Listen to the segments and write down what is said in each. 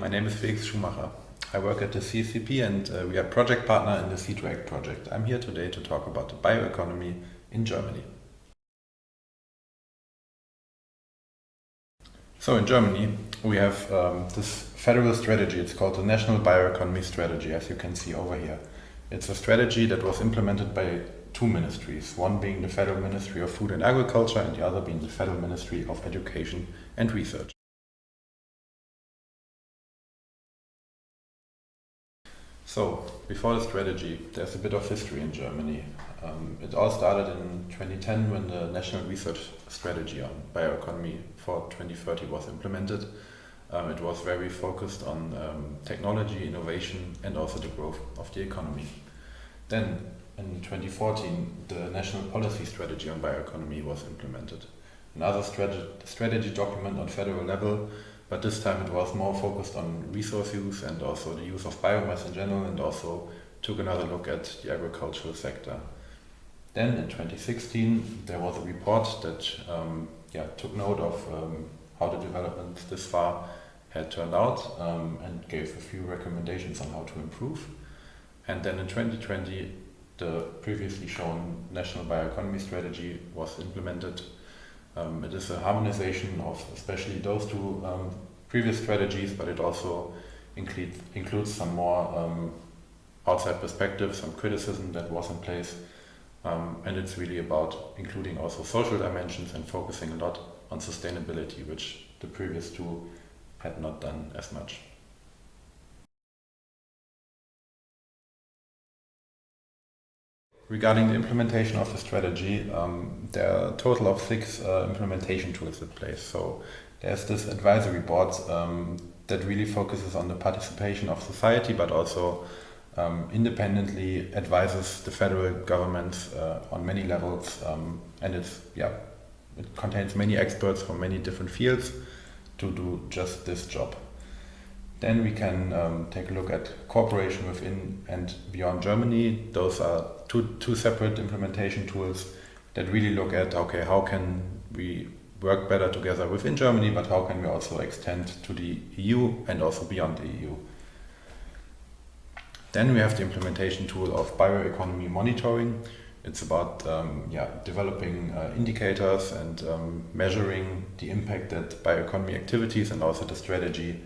my name is Felix Schumacher. I work at the CSCP and we are project partner in the CEE2ACT project. I'm here today to talk about the bioeconomy in Germany. So in Germany we have this federal strategy. It's called the National Bioeconomy Strategy, as you can see over here. It's a strategy that was implemented by two ministries, one being the Federal Ministry of Food and Agriculture and the other being the Federal Ministry of Education and Research. So, before the strategy, there's a bit of history in Germany. It all started in 2010 when the National Research Strategy on Bioeconomy for 2030 was implemented. It was very focused on technology, innovation and also the growth of the economy. Then, in 2014, the National Policy Strategy on Bioeconomy was implemented. Another strategy document on federal level, but this time it was more focused on resource use and also the use of biomass in general, and also took another look at the agricultural sector. Then in 2016 there was a report that took note of how the developments this far had turned out and gave a few recommendations on how to improve. And then in 2020 the previously shown National Bioeconomy Strategy was implemented. It is a harmonization of especially those two previous strategies, but it also includes some more outside perspectives, some criticism that was in place, and it's really about including also social dimensions and focusing a lot on sustainability, which the previous two had not done as much. Regarding the implementation of the strategy, there are a total of 6 implementation tools in place. So there's this advisory board that really focuses on the participation of society, but also independently advises the federal government on many levels, and it contains many experts from many different fields to do just this job. Then we can take a look at cooperation within and beyond Germany. Those are two separate implementation tools that really look at, okay, how can we work better together within Germany, but how can we also extend to the EU and also beyond the EU. Then we have the implementation tool of bioeconomy monitoring. It's about developing indicators and measuring the impact that bioeconomy activities and also the strategy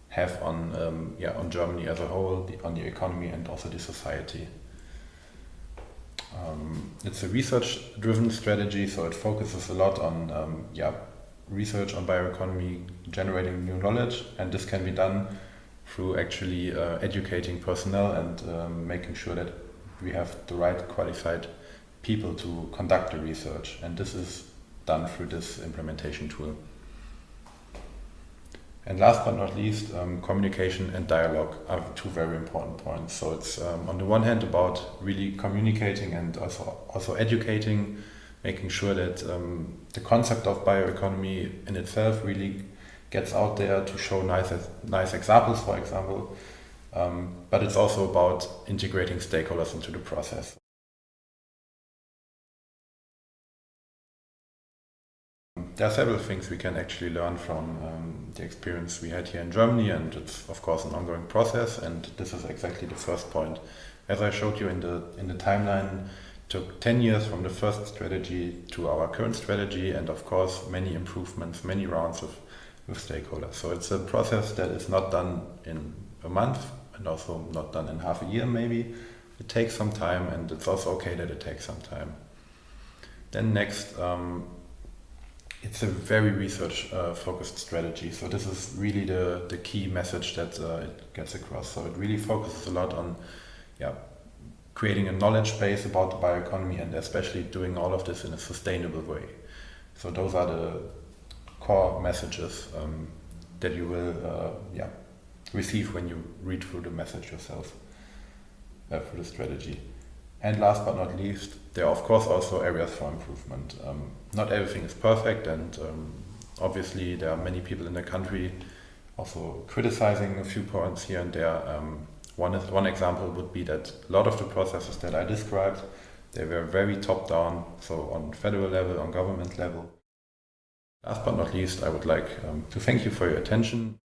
have on Germany as a whole, on the economy and also the society. It's a research-driven strategy, so it focuses a lot on research on bioeconomy, generating new knowledge, and this can be done through actually educating personnel and making sure that we have the right qualified people to conduct the research, and this is done through this implementation tool. And last but not least, communication and dialogue are two very important points. So it's on the one hand about really communicating and also educating, making sure that the concept of bioeconomy in itself really gets out there to show nice examples, for example. But it's also about integrating stakeholders into the process. There are several things we can actually learn from the experience we had here in Germany, and it's of course an ongoing process, and this is exactly the first point. As I showed you in the timeline, it took 10 years from the first strategy to our current strategy, and of course many improvements, many rounds with stakeholders. So it's a process that is not done in a month and also not done in half a year maybe. It takes some time, and it's also okay that it takes some time. Then next, it's a very research-focused strategy, so this is really the key message that it gets across. So it really focuses a lot on creating a knowledge base about the bioeconomy, and especially doing all of this in a sustainable way. So those are the core messages that you will receive when you read through the message yourself, through the strategy. And last but not least, there are of course also areas for improvement. Not everything is perfect, and obviously there are many people in the country also criticizing a few points here and there. One example would be that a lot of the processes that I described, they were very top-down, so on federal level, on government level. Last but not least, I would like to thank you for your attention.